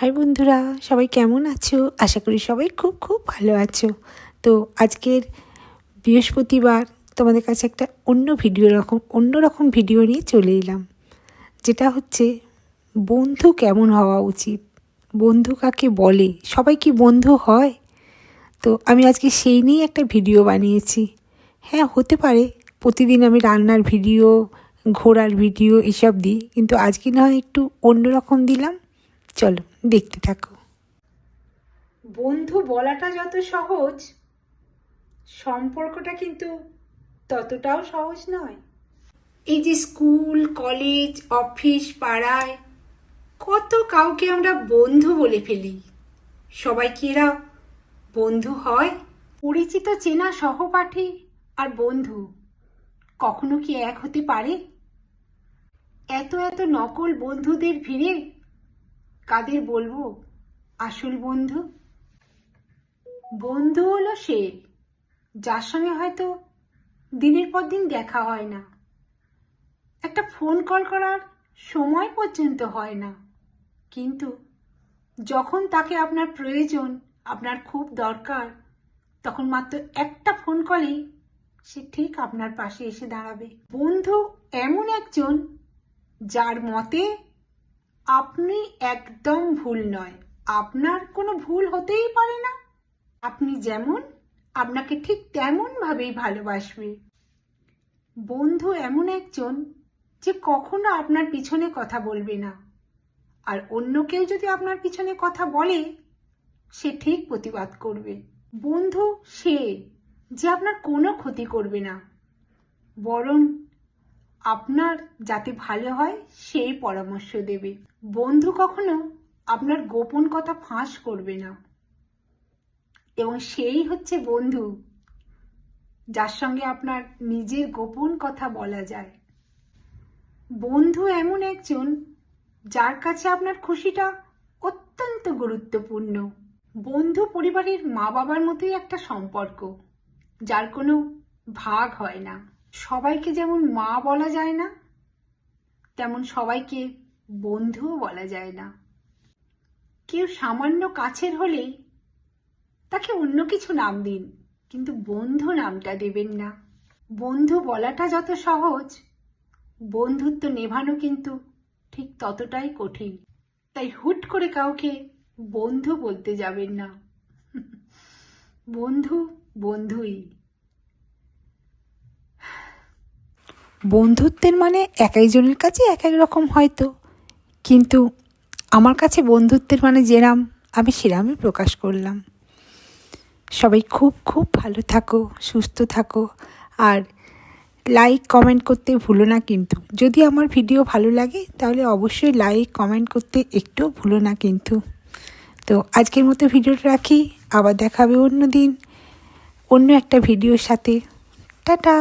High বন্ধুরা, সবাই কেমন আছো? আশা করি সবাই খুব খুব ভালো আছো। তো আজকের বৃহস্পতিবার তোমাদের কাছে একটা অন্যরকম ভিডিও নিয়ে চলে এলাম, যেটা হচ্ছে বন্ধু কেমন হওয়া উচিত, বন্ধু কাকে বলে, সবাই কি বন্ধু হয়? তো আমি আজকে সেই নিয়ে একটা ভিডিও বানিয়েছি। হ্যাঁ, হতে পারে প্রতিদিন আমি রান্নার ভিডিও, ঘোরার ভিডিও এসব দিই, কিন্তু আজকে না হয় একটু অন্যরকম দিলাম। চলো দেখতে থাকো। বন্ধু বলাটা যত সহজ, সম্পর্কটা কিন্তু ততটাও সহজ নয়। এই যে স্কুল, কলেজ, অফিস, পাড়ায় কত কাউকে আমরা বন্ধু বলে ফেলি। সবাই কি এরা বন্ধু হয়? পরিচিত চেনা সহপাঠী আর বন্ধু কখনো কি এক হতে পারে? এত এত নকল বন্ধুদের ভিড়ে কাদের বলবো আসল বন্ধু? বন্ধু হলো সে যার সঙ্গে হয়তো দিনের পর দিন দেখা হয় না, একটা ফোন কল করার সময় পর্যন্ত হয় না, কিন্তু যখন তাকে আপনার প্রয়োজন, আপনার খুব দরকার, তখন মাত্র একটা ফোন কলেই সে ঠিক আপনার পাশে এসে দাঁড়াবে। বন্ধু এমন একজন যার মতে আপনি একদম ভুল নয়, আপনার কোনো ভুল হতেই পারে না, আপনি যেমন আপনাকে ঠিক তেমন ভাবেই ভালোবাসবে। বন্ধু এমন একজন যে কখনো আপনার পিছনে কথা বলবে না, আর অন্য কেউ যদি আপনার পিছনে কথা বলে সে ঠিক প্রতিবাদ করবে। বন্ধু সে যে আপনার কোনো ক্ষতি করবে না, বরং আপনার যাতে ভালো হয় সেই পরামর্শ দেবে। বন্ধু কখনো আপনার গোপন কথা ফাঁস করবে না, এবং সেই হচ্ছে বন্ধু যার সঙ্গে আপনার নিজের গোপন কথা বলা যায়। বন্ধু এমন একজন যার কাছে আপনার খুশিটা অত্যন্ত গুরুত্বপূর্ণ। বন্ধু পরিবারের মা বাবার মতোই একটা সম্পর্ক, যার কোনো ভাগ হয় না। সবাইকে যেমন মা বলা যায় না, তেমন সবাইকে বন্ধুও বলা যায় না। কেউ সামান্য কাছের হলেই তাকে অন্য কিছু নাম দিন, কিন্তু বন্ধু নামটা দেবেন না। বন্ধু বলাটা যত সহজ, বন্ধুত্ব নেভানো কিন্তু ঠিক ততটাই কঠিন। তাই হুট করে কাউকে বন্ধু বলতে যাবেন না। বন্ধু বন্ধুই। বন্ধুত্বের মানে এক একজনের কাছে এক এক রকম হয়তো, কিন্তু আমার কাছে বন্ধুত্বের মানে যেরাম, আমি সেরামই প্রকাশ করলাম। সবাই খুব খুব ভালো থাকো, সুস্থ থাকো, আর লাইক কমেন্ট করতে ভুলো না। কিন্তু যদি আমার ভিডিও ভালো লাগে তাহলে অবশ্যই লাইক কমেন্ট করতে একটুও ভুলো না কিন্তু। তো আজকের মতো ভিডিওটা রাখি, আবার দেখা হবে অন্য দিন অন্য একটা ভিডিওর সাথে। টাটা।